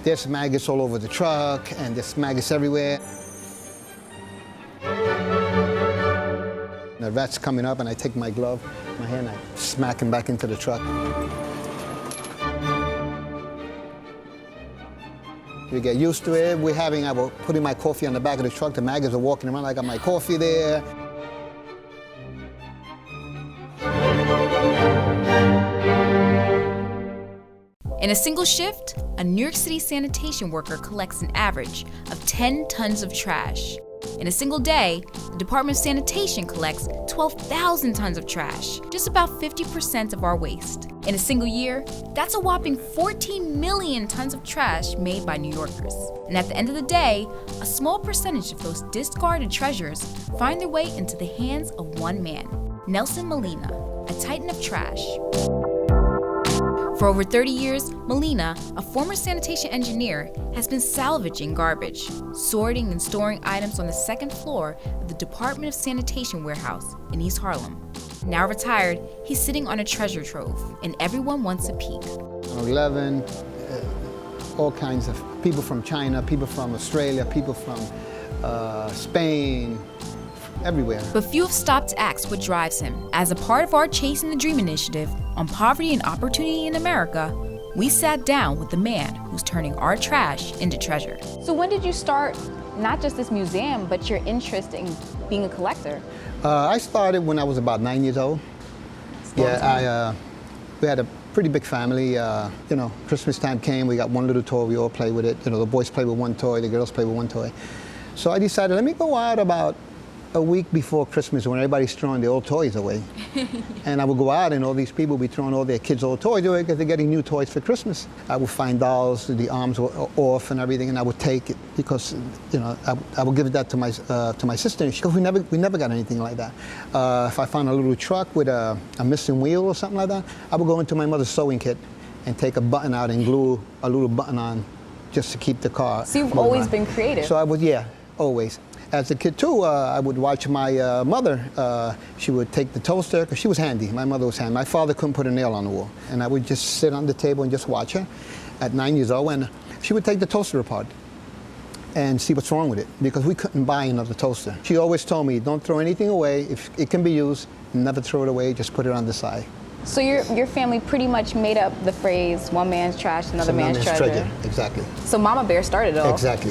There's maggots all over the truck, and there's maggots everywhere. The rat's coming up, and I take my glove, my hand, and I smack him back into the truck. We get used to it. I was putting my coffee on the back of the truck. The maggots are walking around. I got my coffee there. In a single shift, a New York City sanitation worker collects an average of 10 tons of trash. In a single day, the Department of Sanitation collects 12,000 tons of trash, just about 50% of our waste. In a single year, that's a whopping 14 million tons of trash made by New Yorkers. And at the end of the day, a small percentage of those discarded treasures find their way into the hands of one man, Nelson Molina, a titan of trash. For over 30 years, Molina, a former sanitation engineer, has been salvaging garbage, sorting and storing items on the second floor of the Department of Sanitation warehouse in East Harlem. Now retired, he's sitting on a treasure trove, and everyone wants a peek. 11, all kinds of people from China, people from Australia, people from Spain, everywhere. But few have stopped to ask what drives him. As a part of our Chasing the Dream initiative on poverty and opportunity in America, we sat down with the man who's turning our trash into treasure. So when did you start not just this museum, but your interest in being a collector? I started when I was about 9 years old. Yeah, we had a pretty big family. Christmas time came, we got one little toy, we all play with it. The boys play with one toy, the girls play with one toy. So I decided, let me go out about a week before Christmas when everybody's throwing their old toys away. And I would go out and all these people would be throwing all their kids' old toys away because they're getting new toys for Christmas. I would find dolls, the arms were off and everything, and I would take it because, I would give that to my sister. Because we never got anything like that. If I found a little truck with a missing wheel or something like that, I would go into my mother's sewing kit and take a button out and glue a little button on just to keep the car. So you've always been creative. So I would, yeah, always. As a kid too, I would watch my mother. She would take the toaster, because she was handy. My mother was handy. My father couldn't put a nail on the wall. And I would just sit on the table and just watch her at 9 years old. And she would take the toaster apart and see what's wrong with it, because we couldn't buy another toaster. She always told me, don't throw anything away. If it can be used, never throw it away, just put it on the side. So your family pretty much made up the phrase, one man's trash, another man's treasure. Exactly. So Mama Bear started it all. Exactly,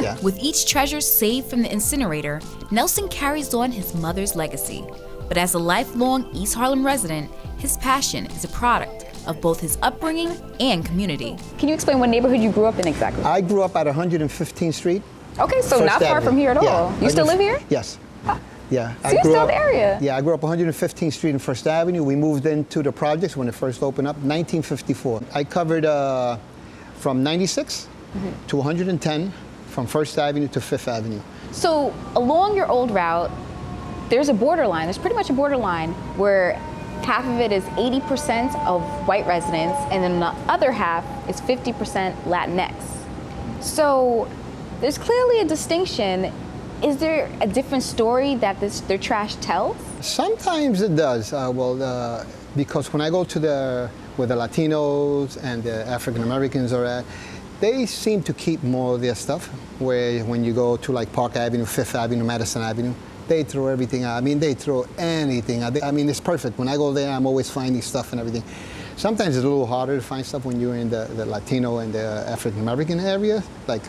yeah. With each treasure saved from the incinerator, Nelson carries on his mother's legacy. But as a lifelong East Harlem resident, his passion is a product of both his upbringing and community. Can you explain what neighborhood you grew up in exactly? I grew up at 115th Street. Okay, so First not far Avenue. from here at all. Yeah. You still live here? Yes. Yeah. So you're still in the area? Yeah, I grew up 115th Street and First Avenue. We moved into the projects when it first opened up, 1954. I covered from 96 to 110, from First Avenue to Fifth Avenue. So along your old route, there's a borderline. There's pretty much a borderline where half of it is 80% of white residents, and then the other half is 50% Latinx. So there's clearly a distinction. Is there a different story that their trash tells? Sometimes it does. Because when I go to where the Latinos and the African Americans are at, they seem to keep more of their stuff. Where when you go to like Park Avenue, Fifth Avenue, Madison Avenue, they throw everything out. I mean, they throw anything out. I mean, it's perfect. When I go there, I'm always finding stuff and everything. Sometimes it's a little harder to find stuff when you're in the Latino and the African American area, like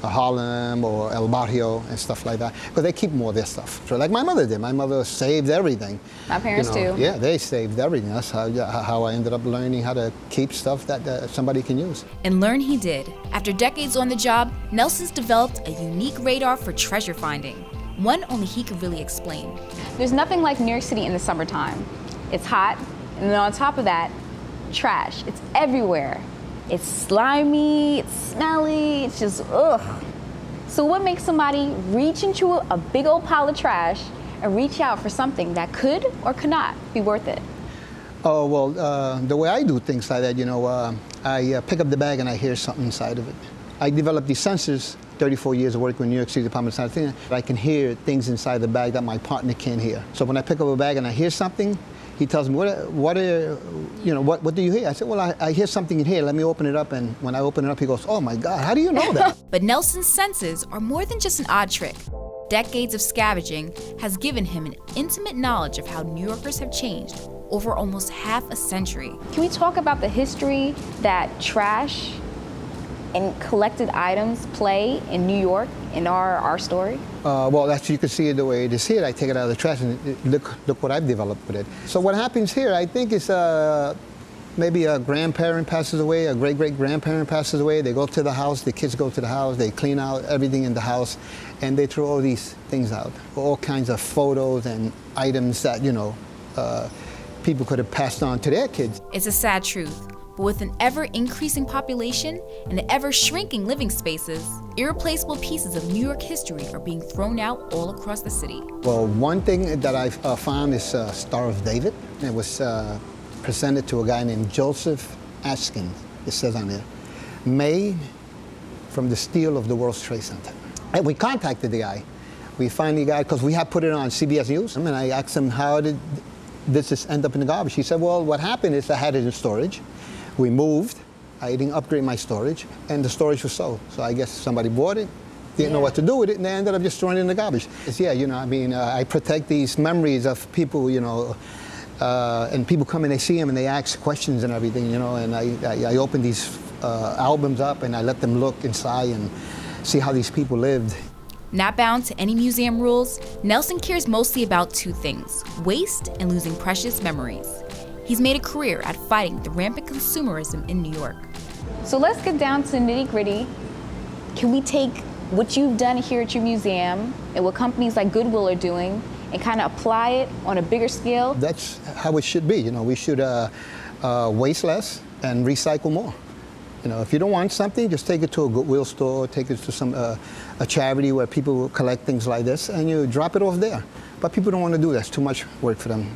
Harlem or El Barrio and stuff like that, because they keep more of their stuff. So like my mother did. My mother saved everything. My parents too. Yeah, they saved everything. That's how I ended up learning how to keep stuff that somebody can use. And learn he did. After decades on the job, Nelson's developed a unique radar for treasure finding, one only he could really explain. There's nothing like New York City in the summertime. It's hot, and then on top of that, trash. It's everywhere. It's slimy, it's smelly, it's just ugh. So what makes somebody reach into a big old pile of trash and reach out for something that could or could not be worth it? Oh, well, the way I do things like that, I pick up the bag and I hear something inside of it. I developed these sensors, 34 years of working with New York City Department of Sanitation. I can hear things inside the bag that my partner can't hear. So when I pick up a bag and I hear something, He tells me, what do you hear? I said, well, I hear something in here. Let me open it up. And when I open it up, he goes, oh my God, how do you know that? But Nelson's senses are more than just an odd trick. Decades of scavenging has given him an intimate knowledge of how New Yorkers have changed over almost half a century. Can we talk about the history that trash and collected items play in New York in our story? Well, that's, you can see it the way it is here. I take it out of the trash and look what I've developed with it. So what happens here, I think, is maybe a grandparent passes away, a great-great-grandparent passes away. They go to the house, the kids go to the house, they clean out everything in the house, and they throw all these things out. All kinds of photos and items that, people could have passed on to their kids. It's a sad truth, but with an ever-increasing population and ever-shrinking living spaces, irreplaceable pieces of New York history are being thrown out all across the city. Well, one thing that I found is Star of David. It was presented to a guy named Joseph Askins, it says on there, made from the steel of the World Trade Center. And we contacted the guy. We finally got, because we had put it on CBS News, and I asked him, how did this end up in the garbage? He said, well, what happened is I had it in storage. We moved, I didn't upgrade my storage, and the storage was sold. So I guess somebody bought it, didn't know what to do with it, and they ended up just throwing it in the garbage. I protect these memories of people, and people come and they see them and they ask questions and everything, and I open these albums up and I let them look inside and see how these people lived. Not bound to any museum rules, Nelson cares mostly about two things: waste and losing precious memories. He's made a career at fighting the rampant consumerism in New York. So let's get down to nitty-gritty. Can we take what you've done here at your museum and what companies like Goodwill are doing and kind of apply it on a bigger scale? That's how it should be. We should waste less and recycle more. If you don't want something, just take it to a Goodwill store, take it to some a charity where people collect things like this, and you drop it off there. But people don't want to do that. It's too much work for them.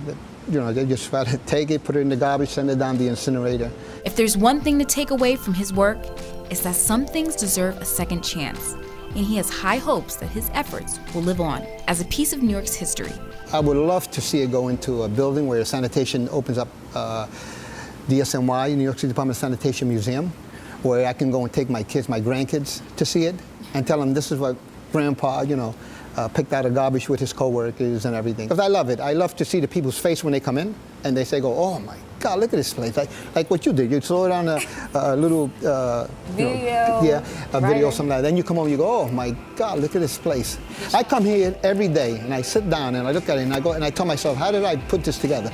They just rather take it, put it in the garbage, send it down the incinerator. If there's one thing to take away from his work, it's that some things deserve a second chance, and he has high hopes that his efforts will live on as a piece of New York's history. I would love to see it go into a building where sanitation opens up, DSNY, New York City Department of Sanitation Museum, where I can go and take my kids, my grandkids, to see it and tell them this is what Grandpa, picked out of garbage with his coworkers and everything. Because I love it. I love to see the people's face when they come in and they say, oh my God, look at this place. Like what you did. You throw it on a little video. Video, something like that. Then you come home and you go, oh my God, look at this place. I come here every day and I sit down and I look at it and I go and I tell myself, how did I put this together?